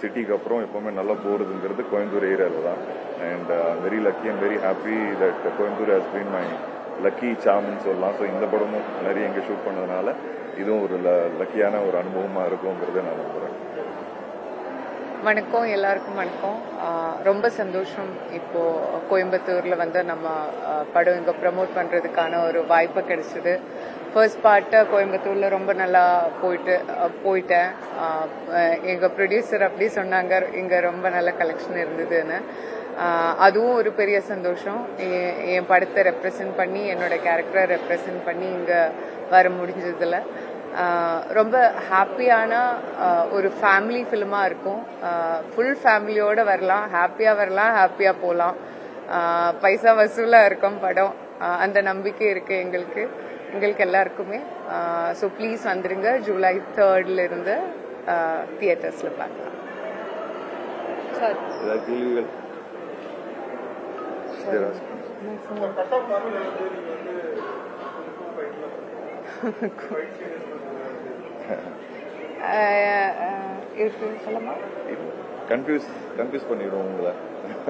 சிட்டிக்கு அப்புறம் எப்பவுமே நல்லா போகிறதுங்கிறது கோயம்புத்தூர் ஏரியாவில் தான். And very lucky and very happy that Coimbatore has been my lucky சாம்னு சொல்லலாம். ஸோ இந்த படமும் நிறைய இங்கே ஷூட் பண்ணதுனால இதுவும் ஒரு லக்கியான ஒரு அனுபவமாக இருக்குங்கிறத நான் நம்புகிறேன். வணக்கம், எல்லாருக்கும் வணக்கம். ரொம்ப சந்தோஷம் இப்போ கோயம்புத்தூர்ல வந்து நம்ம படம் இங்க ப்ரமோட் பண்றதுக்கான ஒரு வாய்ப்பு கிடைச்சது. ஃபர்ஸ்ட் பார்ட்டை கோயம்புத்தூர்ல ரொம்ப நல்லா போயிட்டேன். எங்க ப்ரொடியூசர் அப்படி சொன்னாங்க, இங்க ரொம்ப நல்ல கலெக்ஷன் இருந்ததுன்னு. அதுவும் ஒரு பெரிய சந்தோஷம். என் படத்தை ரெப்ரசன்ட் பண்ணி, என்னோட கேரக்டரை ரெப்ரசன்ட் பண்ணி இங்க வர முடிஞ்சதுல ரொம்ப ஹாப்பியான ஒரு ஃபேமிலி ஃபிலிமா இருக்கும். ஃபுல் ஃபேமிலியோட வரலாம், ஹாப்பியா போகலாம். பைசா வசூலா இருக்கும் படம். அந்த நம்பிக்கை இருக்கு எங்களுக்கு எல்லாருக்குமே. ஸோ ப்ளீஸ் வந்துருங்க. ஜூலை 3 இருந்து தியேட்டர்ஸ்ல பார்க்கலாம். கன்ஃபியூஸ் பண்ணிடுவோம் உங்களை.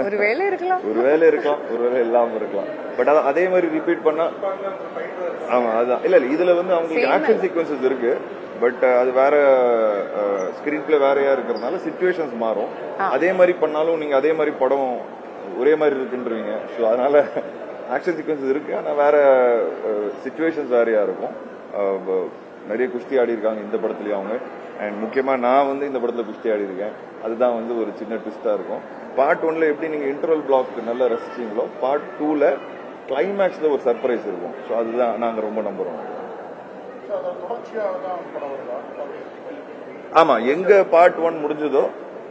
ஒருவேளை இருக்கலாம், ஒருவேளை இல்லாம இருக்கலாம். பட் அதே மாதிரி ரிப்பீட் பண்ணா, ஆமா அதான் இல்ல இதுல வந்து அவங்களுக்கு ஆக்ஷன் சீக்வன்சஸ் இருக்கு. பட் அது வேற ஸ்கிரீன் பிளே வேறையா இருக்கிறதுனால சிச்சுவேஷன்ஸ் மாறும். அதே மாதிரி பண்ணாலும் நீங்க அதே மாதிரி படம் ஒரே மாதிரி இருக்குன்றீங்க. ஸோ அதனால ஆக்ஷன் சீக்வன்சஸ் இருக்கு, ஆனா வேற சிச்சுவேஷன்ஸ் வேறையா இருக்கும். நிறைய குஸ்தி ஆடி இருக்காங்க இந்த படத்துலயும் அவங்க. அண்ட் முக்கியமா நான் வந்து இந்த படத்துல குஸ்தி ஆடி இருக்கேன். அதுதான் வந்து ஒரு சின்ன ட்விஸ்டா இருக்கும். பார்ட் 1ல எப்படி நீங்க இன்டர்வல் பிளாக் நல்லா ரசிச்சீங்களோ, பார்ட் 2ல கிளைமேக்ஸ்ல ஒரு சர்ப்ரைஸ் இருக்கும். ஸோ அதுதான் நாங்க ரொம்ப நம்புறோம். ஆமா, எங்க பார்ட் 1 முடிஞ்சதோ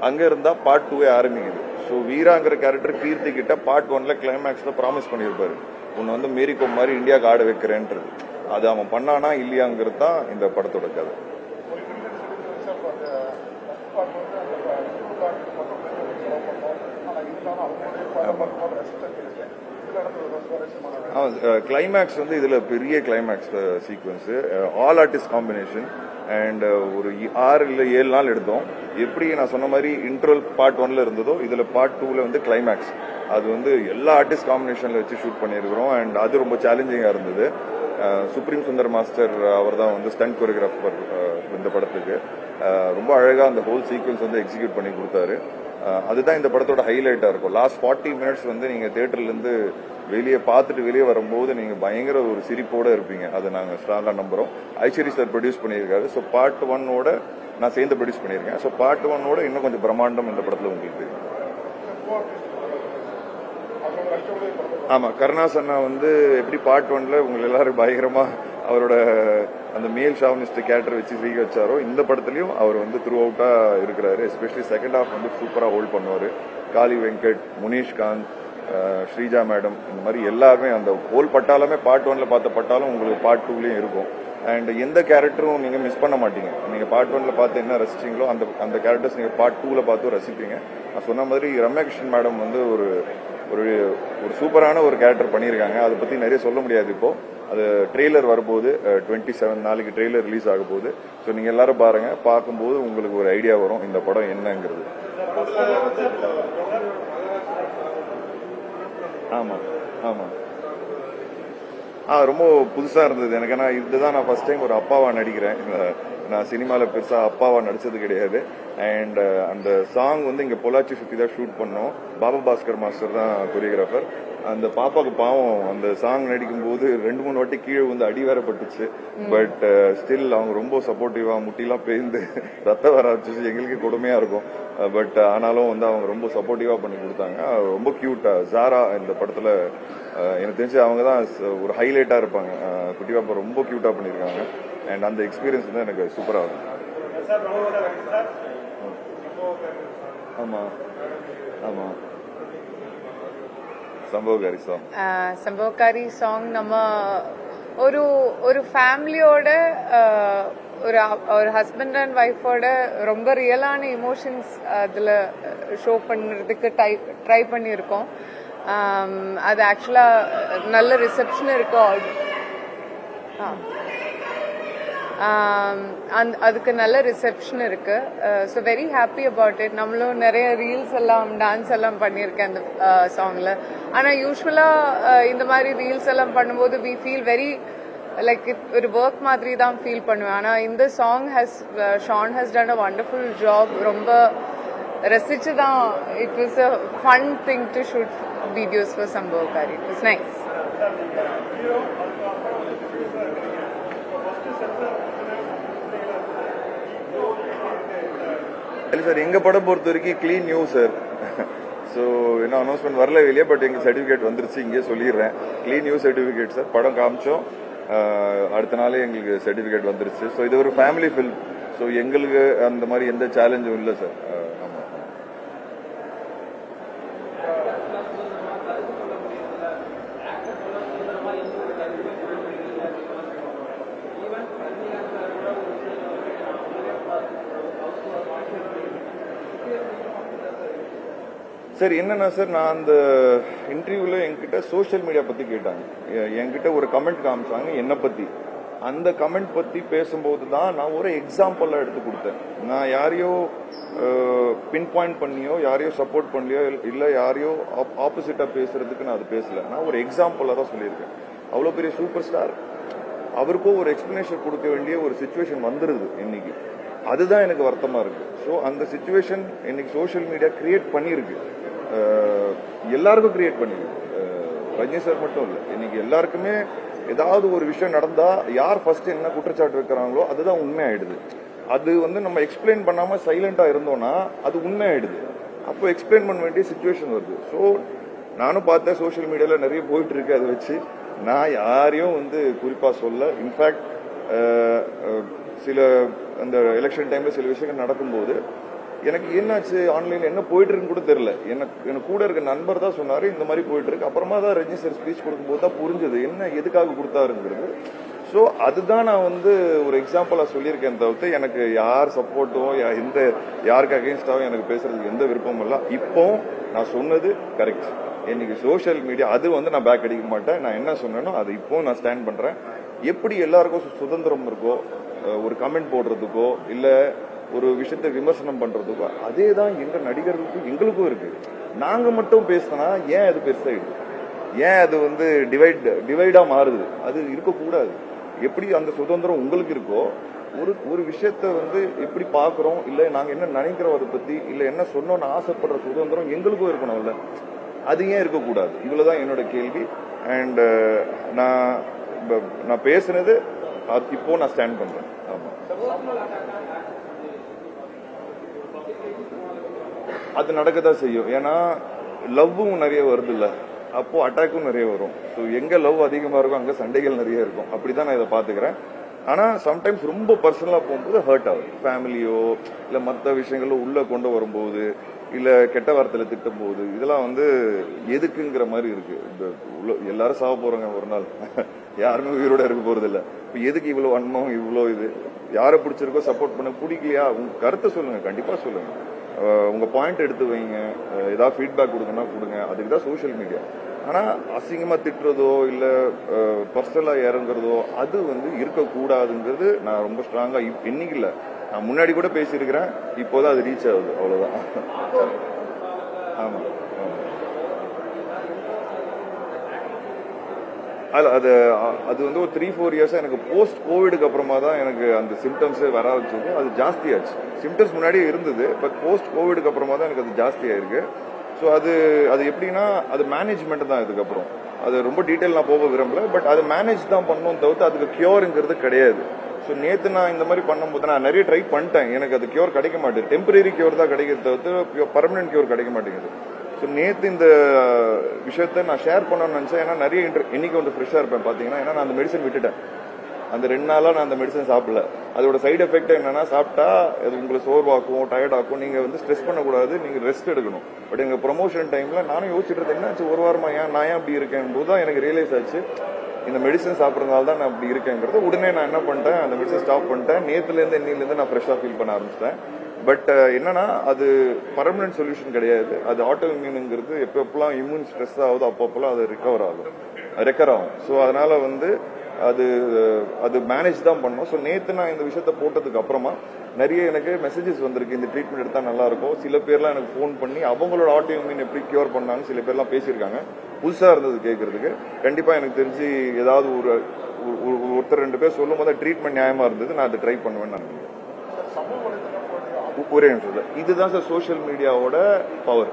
அங்க இருந்தா பார்ட் 2 ஆரம்பிக்குது. ஸோ வீராங்கிற கேரக்டர் கீர்த்தி கிட்ட பார்ட் 1ல கிளைமேக்ஸ்ல ப்ராமிஸ் பண்ணியிருப்பாரு, உன்னை வந்து மேரிகோம் மாதிரி இந்தியாவுக்கு ஆட வைக்கிறேன்றது. அது அவன் பண்ணானா இல்லையாங்கிறது தான் இந்த படத்தோட கதை. கிளைமேக்ஸ் வந்து இதுல பெரிய climax sequence, all artist combination. And ஒரு 6 இல்ல 7 நாள் எடுத்தோம். எப்படி நான் சொன்ன மாதிரி இன்ட்ரோல் பார்ட் 1ல இருந்ததோ இதுல பார்ட் 2ல வந்து கிளைமேக்ஸ். அது வந்து எல்லா ஆர்டிஸ்ட் காம்பினேஷன்ல வச்சு ஷூட் பண்ணியிருக்கிறோம். அண்ட் அது ரொம்ப சேலஞ்சிங்கா இருந்தது. சுப்ரீம் சுந்தர் மாஸ்டர் அவர் தான் வந்து ஸ்டண்ட் கொரியோகிராஃபர் இந்த படத்துக்கு. ரொம்ப அழகா அந்த ஹோல் சீக்வன்ஸ் வந்து எக்ஸிக்யூட் பண்ணி கொடுத்தாரு. அதுதான் இந்த படத்தோட ஹைலைட்டா இருக்கும். லாஸ்ட் 40 மினிட்ஸ் வந்து நீங்க தியேட்டர்ல இருந்து வெளியே வரும்போது நீங்க பயங்கர ஒரு சிரிப்போட இருப்பீங்க. அதை நாங்க ஸ்ட்ராங்கா நம்புறோம். ஐஸ்வரி சார் ப்ரொடியூஸ் பண்ணியிருக்காரு. ஸோ பார்ட் 1ஓட நான் சேர்ந்து ப்ரொடியூஸ் பண்ணியிருக்கேன். ஸோ பார்ட் 1ஓட இன்னும் கொஞ்சம் பிரம்மாண்டம் இந்த படத்துல உங்களுக்கு. ஆமா, கருணாஸ் அண்ணா வந்து எப்படி பார்ட் 1ல உங்களை எல்லாரும் பயங்கரமா அவரோட அந்த மேல் ஷாவனிஸ்ட் கேரக்டர் வச்சு செய்ய வச்சாரோ, இந்த படத்துலயும் அவர் வந்து த்ரூ அவுட்டா இருக்கிறாரு. எஸ்பெஷலி செகண்ட் ஹாஃப் வந்து சூப்பரா ஹோல்ட் பண்ணுவாரு. காளி வெங்கட், முனீஷ்காந்த், ஸ்ரீஜா மேடம், இந்த மாதிரி எல்லாருமே அந்த ஹோல் பட்டாலுமே பார்ட் 1ல பார்த்த பட்டாலும் உங்களுக்கு பார்ட் 2லயும் இருக்கும். அண்ட் எந்த கேரக்டரும் நீங்க மிஸ் பண்ண மாட்டீங்க. நீங்க பார்ட் 1ல பார்த்து என்ன ரசிச்சீங்களோ அந்த கேரக்டர்ஸ் நீங்க பார்ட் 2ல பார்த்து ரசிப்பீங்க. நான் சொன்ன மாதிரி ரம்யா கிருஷ்ணன் மேடம் வந்து ஒரு சூப்பரான ஒரு கேரக்டர் பண்ணியிருக்காங்க. அதை பத்தி நிறைய சொல்ல முடியாது. இப்போ அது ட்ரெய்லர் வரும்போது 27 நாளைக்கு ட்ரெய்லர் ரிலீஸ் ஆக போகுது. ஸோ நீங்க எல்லாரும் பாருங்க. பார்க்கும்போது உங்களுக்கு ஒரு ஐடியா வரும் இந்த படம் என்னங்கிறது. ஆமா ஆமா ரொம்ப புதுசா இருந்தது எனக்கு. ஏன்னா இதுதான் நான் ஃபர்ஸ்ட் டைம் ஒரு அப்பாவா நடிக்கிறேன். நான் சினிமால பெருசா அப்பாவா நடிச்சது கிடையாது. அண்ட் அந்த சாங் வந்து இங்க பொள்ளாச்சி சுத்தி தான் ஷூட் பண்ணோம். பாபா பாஸ்கர் மாஸ்டர் தான் கொரியோகிராஃபர். அந்த பாப்பாவுக்கு பாவம் அந்த சாங் நடிக்கும் போது 2-3 வாட்டி கீழே வந்து அடி வேற பட்டுச்சு. பட் ஸ்டில் அவங்க ரொம்ப சப்போர்ட்டிவா, முட்டிலாம் பேர்ந்து ரத்தம் வர ஆரம்பிச்சு, எங்களுக்கு கொடுமையா இருக்கும். பட் ஆனாலும் வந்து அவங்க ரொம்ப சப்போர்ட்டிவா பண்ணி கொடுத்தாங்க. ரொம்ப கியூட்டா ஜாரா இந்த படத்துல எனக்கு தெரிஞ்சு அவங்க தான் ஒரு ஹைலைட்டா இருப்பாங்க. குட்டி பாப்பா ரொம்ப கியூட்டா பண்ணிருக்காங்க. அண்ட் அந்த எக்ஸ்பீரியன்ஸ் தான் எனக்கு சூப்பரா இருக்கும். ஆமா ஆமா சம்பவக்காரி சாங் நம்ம ஒரு ஃபேமிலியோட ஒரு ஹஸ்பண்ட் அண்ட் ஒய்ஃபோட ரொம்ப ரியலான இமோஷன்ஸ் அதுல ஷோ பண்றதுக்கு ட்ரை பண்ணியிருக்கோம். அது ஆக்சுவலா நல்ல ரிசப்ஷன் இருக்கும். அதுக்கு நல்ல ரிசெப்ஷன் இருக்கு. So very happy about it. நம்மளும் நிறைய ரீல்ஸ் எல்லாம் டான்ஸ் எல்லாம் பண்ணியிருக்கேன் அந்த சாங்ல. ஆனா யூஸ்வலா இந்த மாதிரி ரீல்ஸ் எல்லாம் பண்ணும்போது வி ஃபீல் வெரி லைக் ஒரு ஒர்க் மாதிரி தான் ஃபீல் பண்ணுவேன். ஆனா இந்த song Shaan has done a wonderful job. ரொம்ப ரசிச்சு தான். It was a fun thing to shoot videos for Sambavakkari. It was nice. இல்லை சார், எங்க படம் பொறுத்த வரைக்கும் கிளீன் நியூஸ் சார். ஸோ இன்னும் அனௌன்ஸ்மெண்ட் வரல வெளியே, பட் எங்க சர்டிஃபிகேட் வந்துருச்சு. இங்கே சொல்லிடுறேன், கிளீன் நியூஸ் சர்டிஃபிகேட் சார். படம் காமிச்சோம், அடுத்த நாளே எங்களுக்கு சர்டிஃபிகேட் வந்துருச்சு. ஸோ இது ஒரு ஃபேமிலி ஃபில்ம். ஸோ எங்களுக்கு அந்த மாதிரி எந்த சேலஞ்சும் இல்லை சார். ஆமாம். சார் என்னன்னா சார், நான் அந்த இன்டர்வியூல என்கிட்ட சோஷியல் மீடியா பத்தி கேட்டாங்க. என்கிட்ட ஒரு கமெண்ட் காமிச்சாங்க என்னை பத்தி. அந்த கமெண்ட் பத்தி பேசும்போது தான் நான் ஒரு எக்ஸாம்பிளா எடுத்து கொடுத்தேன். நான் யாரையோ பின் பாயிண்ட் பண்ணியோ யாரையோ சப்போர்ட் பண்ணலையோ இல்ல யாரையோ ஆப்போசிட்டா பேசுறதுக்கு நான் அது பேசல. நான் ஒரு எக்ஸாம்பிளா தான் சொல்லியிருக்கேன். அவ்வளவு பெரிய சூப்பர் ஸ்டார், அவருக்கும் ஒரு எக்ஸ்பிளனேஷன் கொடுக்க வேண்டிய ஒரு சிச்சுவேஷன் வந்துருது இன்னைக்கு. அதுதான் எனக்கு வருத்தமா இருக்கு. ஸோ அந்த சிச்சுவேஷன் இன்னைக்கு சோஷியல் மீடியா கிரியேட் பண்ணியிருக்கு, எல்லாருக்கும் கிரியேட் பண்ணிருக்கு. ரஜினி சார் மட்டும் இல்லை, இன்னைக்கு எல்லாருக்குமே ஏதாவது ஒரு விஷயம் நடந்தா யார் ஃபர்ஸ்ட் என்ன குற்றச்சாட்டு வைக்கிறாங்களோ அதுதான் உண்மை ஆயிடுது. அது நம்ம எக்ஸ்பிளைன் பண்ணாம சைலண்டா இருந்தோம்னா அது உண்மை ஆயிடுது. அப்போ எக்ஸ்பிளைன் பண்ண வேண்டிய சிச்சுவேஷன் வருது. ஸோ நானும் பார்த்தேன் சோஷியல் மீடியால நிறைய போயிட்டு இருக்கு. அதை வச்சு நான் யாரையும் குறிப்பா சொல்ல. இன்ஃபேக்ட் சில அந்த எலெக்ஷன் டைம்ல சில விஷயங்கள் நடக்கும்போது எனக்கு என்னாச்சு, ஆன்லைன்ல என்ன போயிட்டு இருக்குன்னு கூட தெரியல. எனக்கு கூட இருக்க நண்பர் தான் சொன்னாரு இந்த மாதிரி போயிட்டு இருக்கு. அப்புறமா தான் ரஜினி சார் ஸ்பீச் கொடுக்கும்போது தான் புரிஞ்சது என்ன எதுக்காக கொடுத்தாருங்கிறது. ஸோ அதுதான் நான் ஒரு எக்ஸாம்பிளா சொல்லியிருக்கேன். தவிர்த்து எனக்கு யார் சப்போர்ட்டும் யாருக்கு அகேன்ஸ்டாவும் எனக்கு பேசுறதுக்கு எந்த விருப்பமும் இல்லை. இப்போ நான் சொன்னது கரெக்ட். இன்னைக்கு சோஷியல் மீடியா அது நான் பேக் அடிக்க மாட்டேன். நான் என்ன சொன்னேனோ அது இப்போ நான் ஸ்டாண்ட் பண்றேன். எப்படி எல்லாருக்கும் சுதந்திரம் இருக்கோ ஒரு கமெண்ட் போடுறதுக்கோ இல்ல ஒரு விஷயத்தை விமர்சனம் பண்றதுக்கோ, அதே தான் எங்க நடிகர்களுக்கும் எங்களுக்கும் இருக்கு. நாங்க மட்டும் பேசினா ஏன் அது பெருசாயிடுது, ஏன் அது டிவைடா மாறுது? அது இருக்கக்கூடாது. எப்படி அந்த சுதந்திரம் உங்களுக்கு இருக்கோ ஒரு விஷயத்த எப்படி பாக்குறோம் இல்ல நாங்க என்ன நினைக்கிறோம் அதை பத்தி இல்ல என்ன சொன்னோம்னு ஆசைப்படுற சுதந்திரம் எங்களுக்கும் இருக்கணும்ல. அது ஏன் இருக்கக்கூடாது? இவ்வளவுதான் என்னோட கேள்வி. அண்ட் நான் பேசுனது இப்போ நான் ஸ்டாண்ட் பண்றேன். ஆமா, அது நடக்கதான் செய்யும். ஏன்னா லவ்வும் நிறைய வருது இல்ல, அப்போ அட்டாக்கும் நிறைய வரும். ஸோ எங்க லவ் அதிகமா இருக்கும் அங்க சண்டைகள் நிறைய இருக்கும். அப்படிதான் நான் இதை பாத்துக்கிறேன். ஆனா சம்டைம்ஸ் ரொம்ப பர்சனலா போகும்போது ஹர்ட் ஆகுது. ஃபேமிலியோ இல்ல மற்ற விஷயங்களும் உள்ள கொண்டு வரும்போது இல்ல கெட்ட வார்த்தையில திட்டும் போது இதெல்லாம் எதுக்குங்கிற மாதிரி இருக்கு. எல்லாரும் சாவ போறாங்க ஒரு நாள், யாருமே உயிரோட இருக்க போறது இல்ல. இப்ப எதுக்கு இவ்வளவு வன்மம், இவ்வளவு இது? யாரை பிடிச்சிருக்கோ சப்போர்ட் பண்ண, பிடிக்கலையா உங்க கருத்தை சொல்லுங்க, கண்டிப்பா சொல்லுங்க. உங்க பாயிண்ட் எடுத்து வைங்க, ஏதாவது ஃபீட்பேக் கொடுக்கணும்னா கொடுங்க. அதுக்கு தான் சோஷியல் மீடியா. ஆனா அசிங்கமா திட்டுறதோ இல்ல பர்சனலா இறங்குறதோ அது இருக்கக்கூடாதுங்கிறது நான் ரொம்ப ஸ்ட்ராங்கா இன்னைக்கு இல்ல, நான் முன்னாடி கூட பேசியிருக்கிறேன். இப்போதான் அது ரீச் ஆகுது, அவ்வளவுதான். ஆமா, அது ஒரு 3-4 இயர்ஸா எனக்கு போஸ்ட் கோவிடுக்கு அப்புறமா தான் எனக்கு அந்த சிம்டம்ஸ் வர ஆரம்பிச்சது. அது ஜாஸ்தியாச்சு. சிம்டம்ஸ் முன்னாடியே இருந்தது, பட் போஸ்ட் கோவிடுக்கு அப்புறமா தான் எனக்கு அது ஜாஸ்தியாயிருக்கு. ஸோ அது எப்படின்னா அது மேனேஜ்மெண்ட் தான். இதுக்கப்புறம் அது ரொம்ப டீட்டெயில் நான் போக விரும்பல, பட் அது மேனேஜ் தான் பண்ணணும் தவிர்த்து அதுக்கு கியூருங்கிறது கிடையாது. ஸோ நேற்று நான் இந்த மாதிரி பண்ணும்போது நான் நிறைய ட்ரை பண்ணிட்டேன், எனக்கு அது கியூர் கிடைக்க மாட்டேங்குது. டெம்பரரி கியூர் தான் கிடைக்கிறது தவிர்த்து பர்மனன்ட் கியூர் கிடைக்க மாட்டேங்குது. ஸோ நேற்று இந்த விஷயத்த நான் ஷேர் பண்ணணும்னு நினைச்சேன். ஏன்னா நிறைய இன்னைக்கு ஃப்ரெஷ்ஷா இருப்பேன் பாத்தீங்கன்னா. ஏன்னா நான் அந்த மெடிசன் விட்டுட்டேன். அந்த 2 நாளா நான் அந்த மெடிசன் சாப்பிடல. அதோட சைடு எஃபெக்ட் என்னன்னா, சாப்பிட்டா அது உங்களை சோர்வாக்கும், டயர்ட் ஆக்கும். நீங்க ஸ்ட்ரெஸ் பண்ணக்கூடாது, நீங்க ரெஸ்ட் எடுக்கணும். பட் எங்க ப்ரொமோஷன் டைம்ல நானும் யோசிச்சுட்டு இருந்தேன், என்னாச்சு ஒரு வாரமா நான் ஏன் அப்படி இருக்கேன் போதுதான் எனக்கு ரியலைஸ் ஆச்சு, இந்த மெடிசன் சாப்பிட்றதுனால தான் நான் அப்படி இருக்கேங்கிறது. உடனே நான் என்ன பண்ணிட்டேன், அந்த மெடிசன் ஸ்டாப் பண்ணிட்டேன். நேத்துல இருந்து இன்னில இருந்து நான் ஃப்ரெஷ்ஷா ஃபீல் பண்ண ஆரம்பிச்சிட்டேன். பட் என்னன்னா அது பர்மனன்ட் சொல்யூஷன் கிடையாது. அது ஆட்டோ இம்யூனுங்கிறது எப்பப்பெல்லாம் இம்யூன் ஸ்ட்ரெஸ் ஆகுதோ அப்பப்பெல்லாம் அது ரெக்கவர் ஆகும். ஸோ அதனால வந்து அது அது மேனேஜ் தான் பண்ணோம். ஸோ நேற்று நான் இந்த விஷயத்த போட்டதுக்கு அப்புறமா நிறைய எனக்கு மெசேஜஸ் வந்திருக்கு, இந்த ட்ரீட்மெண்ட் எடுத்தா நல்லா இருக்கும். சில பேர்லாம் எனக்கு ஃபோன் பண்ணி அவங்களோட ஆட்டோ இம்யூன் எப்படி கியூர் பண்ணாங்க சில பேர்லாம் பேசியிருக்காங்க. புதுசா இருந்தது கேட்கறதுக்கு. கண்டிப்பா எனக்கு தெரிஞ்சு ஏதாவது ஒருத்தர் 2 பேர் சொல்லும் போது ட்ரீட்மெண்ட் நியாயமா இருந்தது, நான் அதை ட்ரை பண்ணுவேன்னு நான் நினைக்கிறேன். ஒரே நிமிஷம், இதுதான் சார் சோசியல் மீடியாவோட பவர்.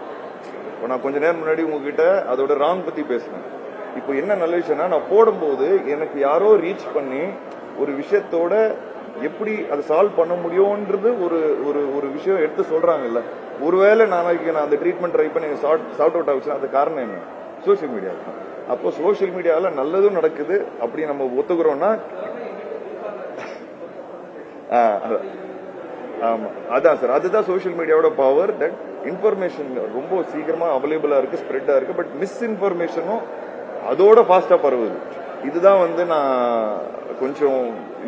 இப்போ நான் கொஞ்ச நேரம் முன்னாடி உங்ககிட்ட அதோட ராங் பத்தி பேசினேன். இப்போ என்ன நல்ல விஷயம்னா, நான் போடும்போது எனக்கு யாரோ ரீச் பண்ணி ஒரு விஷயத்தோட எப்படி அதை சால்வ் பண்ண முடியும்ன்றது ஒரு ஒரு ஒரு விஷயம் எடுத்து சொல்றாங்கல்ல. ஒருவேளை நான் அந்த ட்ரீட்மெண்ட் ட்ரை பண்ணி சார்ட் அவுட் ஆகுச்சுன்னா அது காரணம் என்ன? சோசியல் மீடியா தான். அப்போ சோசியல் மீடியால நல்லதும் நடக்குது அப்படி நம்ம ஒத்துக்கிறோம்னா ஆமா அதான் சார், அதுதான் சோசியல் மீடியாவோட பவர். தட் இன்ஃபர்மேஷன் ரொம்ப சீக்கிரமா அவைலபிளா இருக்கு, ஸ்ப்ரெட்டா இருக்கு. பட் மிஸ்இன்ஃபர்மேஷனும் அதோட ஃபாஸ்டா பரவுது. இதுதான் வந்து நான் கொஞ்சம்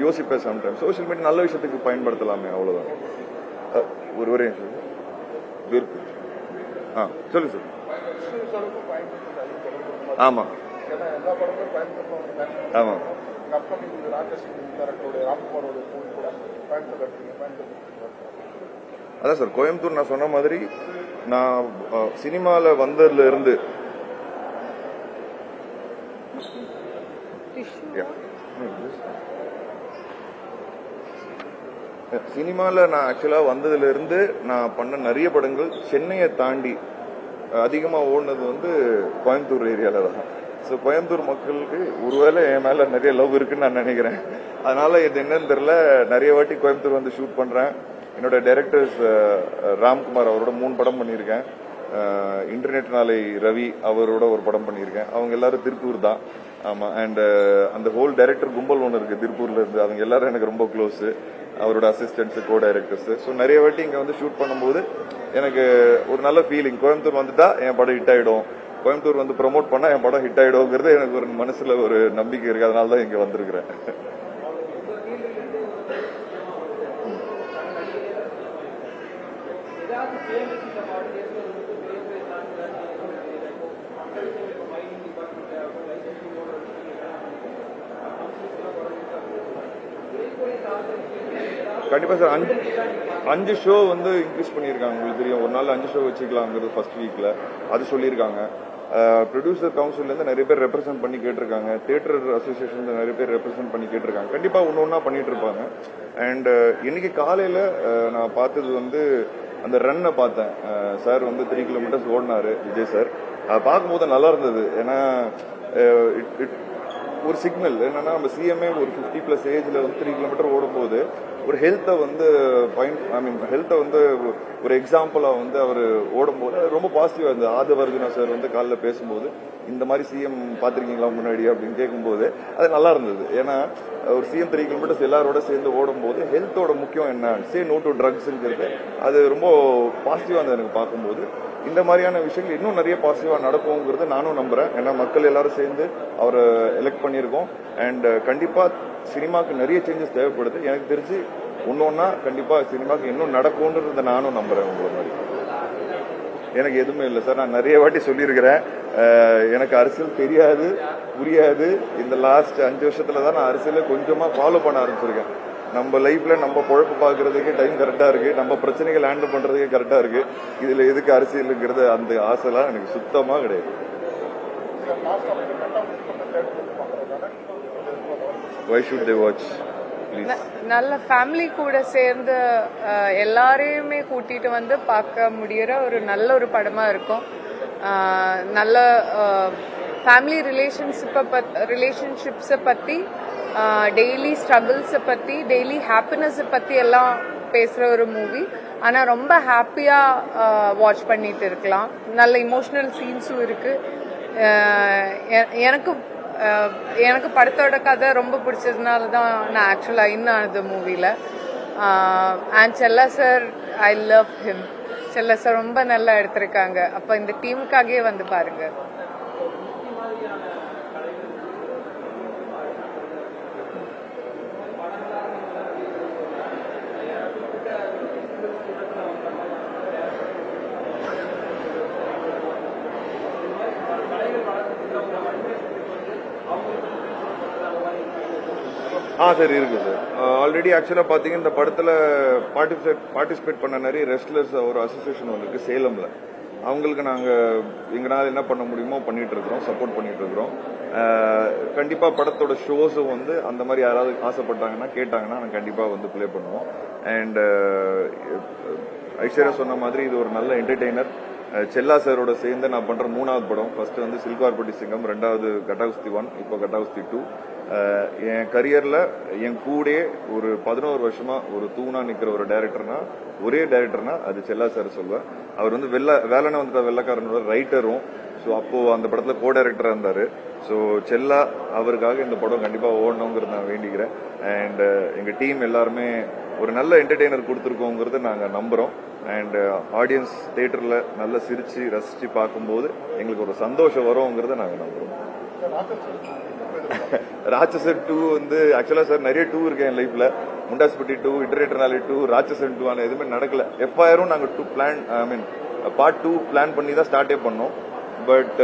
யோசிப்பேன் சம்டைம். சோசியல் மீடியா நல்ல விஷயத்துக்கு பயன்படுத்தலாமே, அவ்வளவுதான். ஒரே சொல்லு சார். ஆமா ஆமா அதான் சார், கோயம்புத்தூர் நான் சொன்ன மாதிரி நான் சினிமால வந்ததுல இருந்து நான் ஆக்சுவலா வந்ததுல இருந்து நான் பண்ண நிறைய படங்கள் சென்னையை தாண்டி அதிகமா ஓடுனது வந்து கோயம்புத்தூர் ஏரியால தான். ஸோ கோயம்புத்தூர் மக்களுக்கு ஒருவேளை என் மேல நிறைய லவ் இருக்குன்னு நான் நினைக்கிறேன். அதனால இது என்னன்னு தெரியல, நிறைய வாட்டி கோயம்புத்தூர் வந்து ஷூட் பண்றேன். என்னோட டைரக்டர்ஸ் ராம்குமார் அவரோட 3 படம் பண்ணியிருக்கேன். இன்டர்நெட் நாளை ரவி அவரோட ஒரு படம் பண்ணியிருக்கேன். அவங்க எல்லாரும் திருப்பூர் தான். ஆமா, அண்ட் அந்த ஹோல் டைரக்டர் கும்பல் ஒன்று இருக்கு திருப்பூர்ல இருந்து. அவங்க எல்லாரும் எனக்கு ரொம்ப க்ளோஸ், அவரோட அசிஸ்டன்ட்ஸ், கோ டைரக்டர்ஸ். ஸோ நிறைய வாட்டி இங்க வந்து ஷூட் பண்ணும்போது எனக்கு ஒரு நல்ல ஃபீலிங். கோயம்புத்தூர் வந்துட்டா என் படம் ஹிட் ஆயிடும், கோயம்புத்தூர் வந்து ப்ரமோட் பண்ணா என் படம் ஹிட் ஆயிடும்ங்கிறது எனக்கு ஒரு மனசுல ஒரு நம்பிக்கை இருக்கு. அதனால தான் இங்க வந்திருக்கிறேன். கண்டிப்பா சார், 5 ஷோ வந்து இன்க்ரீஸ் பண்ணியிருக்காங்க. உங்களுக்கு தெரியும், ஒரு நாள் 5 ஷோ வச்சுக்கலாங்கிறது ஃபர்ஸ்ட் வீக்ல அது சொல்லியிருக்காங்க. ப்ரொடியூசர் கவுன்சில்ல இருந்து நிறைய பேர் ரெப்ரசென்ட் பண்ணி கேட்டிருக்காங்க. தியேட்டர் அசோசியேஷன்ல நிறைய பேர் ரெப்ரசென்ட் பண்ணி கேட்டிருக்காங்க. கண்டிப்பா ஒன்னொன்னா பண்ணிட்டு இருப்பாங்க. அண்ட் இன்னைக்கு காலையில நான் பார்த்தது வந்து அந்த ரன்னை பார்த்தேன். சார் வந்து 3 கிலோமீட்டர்ஸ் ஓடினாரு விஜய் சார். அதை பார்க்கும்போது நல்லா இருந்தது. ஏன்னா ஒரு சிக்னல் என்னன்னா, நம்ம சிஎம்ஏ ஒரு 50+ ஏஜ்ல வந்து 3 கிலோமீட்டர் ஓடும்போது ஒரு ஹெல்த்தை வந்து ஹெல்த்தை வந்து ஒரு எக்ஸாம்பிளா வந்து அவர் ஓடும்போது ரொம்ப பாசிட்டிவா இருந்தது. ஆதவர்ஜுனா சார் வந்து காலைல பேசும்போது இந்த மாதிரி சிஎம் பாத்திருக்கீங்களா முன்னாடி அப்படின்னு கேட்கும்போது அது நல்லா இருந்தது. ஏன்னா ஒரு சிஎம் 3 கிலோமீட்டர்ஸ் எல்லாரோட சேர்ந்து ஓடும்போது ஹெல்த்தோட முக்கியம் என்ன, சே நோ டு ட்ரக்ஸ்ங்கிறது அது ரொம்ப பாசிட்டிவா இருந்தது எனக்கு பார்க்கும்போது. இந்த மாதிரியான விஷயங்கள் இன்னும் நிறைய பாசிட்டிவா நடக்கும்ங்கிறது நானும் நம்புறேன். ஏன்னா மக்கள் எல்லாரும் சேர்ந்து அவரை எலெக்ட் பண்ணியிருக்கோம். அண்ட் கண்டிப்பா சினிமாக்கு நிறைய சேஞ்சஸ் தேவைப்படுது. எனக்கு தெரிஞ்சு ஒன்னொன்னா கண்டிப்பா சினிமாக்கு இன்னும் நடக்கும்ன்றத நானும் நம்புறேன். உங்களை மாதிரி எனக்கு எதுவுமே இல்லை சார். நான் நிறைய வாட்டி சொல்லியிருக்கிறேன், எனக்கு அரசியல் தெரியாது, புரியாது. இந்த லாஸ்ட் 5 வருஷத்துல தான் நான் அரசியலை கொஞ்சமா ஃபாலோ பண்ண ஆரம்பிச்சிருக்கேன். நம்ம லைஃப்ல நம்ம பொழப்பு பாக்குறதுக்கு டைம் கரெக்டா இருக்கு, நம்ம பிரச்சனைகள் ஹேண்டில் பண்றதுக்கு கரெக்டா இருக்கு. இதுல எதுக்கு அரசியலுங்கிறது அந்த ஆசைலாம் எனக்கு சுத்தமா கிடையாது. Why should they watch? நல்ல ஃபேமிலி கூட சேர்ந்து எல்லாரையுமே கூட்டிட்டு வந்து பார்க்க முடியற ஒரு நல்ல ஒரு படமா இருக்கும். நல்ல ஃபேமிலி ரிலேஷன்ஷிப்ஸை பத்தி, டெய்லி ஸ்ட்ரகிள்ஸை பத்தி, டெய்லி ஹாப்பினஸை பத்தி எல்லாம் பேசுற ஒரு மூவி. ஆனா ரொம்ப ஹாப்பியா வாட்ச் பண்ணிட்டு இருக்கலாம். நல்ல இமோஷனல் சீன்ஸும் இருக்கு. எனக்கு படத்தோட கதை ரொம்ப பிடிச்சதுனால தான் நான் ஆக்சுவலா இன் ஆனது மூவில. அண்ட் செல்லா சார், ஐ லவ் ஹிம். செல்லா சார் ரொம்ப நல்லா எடுத்திருக்காங்க. அப்ப இந்த டீமுக்காகவே வந்து பாருங்க. சார் இருக்கு சார். ஆல்ரெடி ஆக்சுவலா பாத்தீங்கன்னா இந்த படத்துல பார்ட்டிசிபேட் பண்ண நிறைய ரெஸ்லர்ஸ் ஒரு அசோசியேஷன் ஒன்று இருக்கு சேலம்ல. அவங்களுக்கு நாங்க எங்களால் என்ன பண்ண முடியுமோ பண்ணிட்டு இருக்கிறோம், சப்போர்ட் பண்ணிட்டு இருக்கிறோம். கண்டிப்பா படத்தோட ஷோஸும் வந்து அந்த மாதிரி யாராவது ஆசைப்பட்டாங்கன்னா கேட்டாங்கன்னா நாங்கள் கண்டிப்பா வந்து பிளே பண்ணுவோம். அண்ட் ஐஸ்வர்யா சொன்ன மாதிரி இது ஒரு நல்ல என்டர்டெய்னர். செல்லா சாரோட சேர்ந்து நான் பண்ற 3வது படம். ஃபர்ஸ்ட் வந்து சில்கார்பட்டி சிங்கம், 2வது கட்டாகுஸ்தி 1, இப்போ கட்டாகுஸ்தி 2. என் கரியர்ல என் கூட ஒரு 11 வருஷமா ஒரு தூணா நிக்கிற ஒரு டைரக்டர்னா, ஒரே டைரக்டர்னா அது செல்லா சார் சொல்லுவேன். அவர் வந்து வேலனை வந்துட்ட வெள்ளக்காரனோட ரைட்டரும். ஸோ அப்போ அந்த படத்துல கோ டைரக்டரா இருந்தாரு. ஸோ செல்லா அவருக்காக இந்த படம் கண்டிப்பா ஓடணுங்கிறது நான் வேண்டிக்கிறேன். அண்ட் எங்க டீம் எல்லாருமே ஒரு நல்ல என்டர்டெய்னர் கொடுத்துருக்கோங்கிறத நாங்க நம்புறோம். அண்ட் ஆடியன்ஸ் தியேட்டர்ல நல்லா சிரிச்சு ரசிச்சு பார்க்கும்போது எங்களுக்கு ஒரு சந்தோஷம் வரும்ங்கிறத நாங்க நம்புறோம். ராட்சசன் 2 வந்து ஆக்சுவலா சார் நிறைய 2 இருக்கு என் லைஃப்ல. முண்டாஸ்பட்டி 2, இன்டர்நேஷனல் 2, ராட்சசன் 2 ஆனா எதுவுமே நடக்கல. எஃப்ஐஆரும் நாங்க பார்ட் 2 பிளான் பண்ணி தான் ஸ்டார்டே பண்ணோம். பட்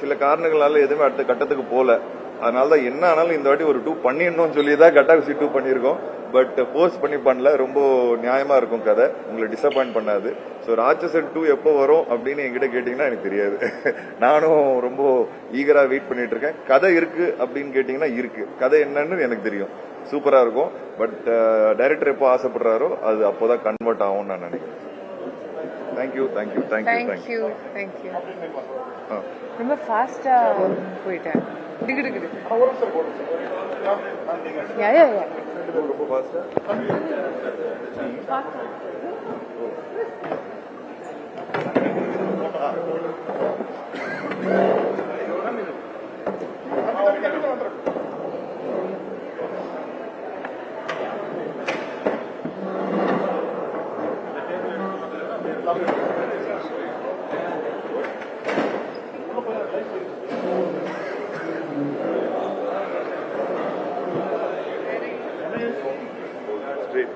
சில காரணங்களால எதுவுமே அடுத்த கட்டத்துக்கு போல. அதனாலதான் என்ன ஆனாலும் இந்த வாட்டி ஒரு 2 பண்ணிடணும்னு சொல்லி தான் கட்டாகுஸ்தி 2 பண்ணிருக்கோம். பட் ஃபோர்ஸ் பண்ணி பண்ணல. ரொம்ப நியாயமா இருக்கும் கதை, உங்களை டிசப்பாயிண்ட் பண்ணாது. ஸோ ராட்சசன் 2 எப்போ வரும் அப்படின்னு என்கிட்ட கேட்டீங்கன்னா எனக்கு தெரியாது. நானும் ரொம்ப ஈகரா வெயிட் பண்ணிட்டு இருக்கேன். கதை இருக்கு அப்படின்னு கேட்டீங்கன்னா இருக்கு. கதை என்னன்னு எனக்கு தெரியும், சூப்பரா இருக்கும். பட் டைரக்டர் எப்போ ஆசைப்படுறாரோ அது அப்போதான் கன்வெர்ட் ஆகும்னு நான் நினைக்கிறேன். தேங்க்யூ. ரொம்ப ஃபாஸ்டா போயிட்டேன். டிகிடுகிடு ரொம்ப ஃபாஸ்டா straight.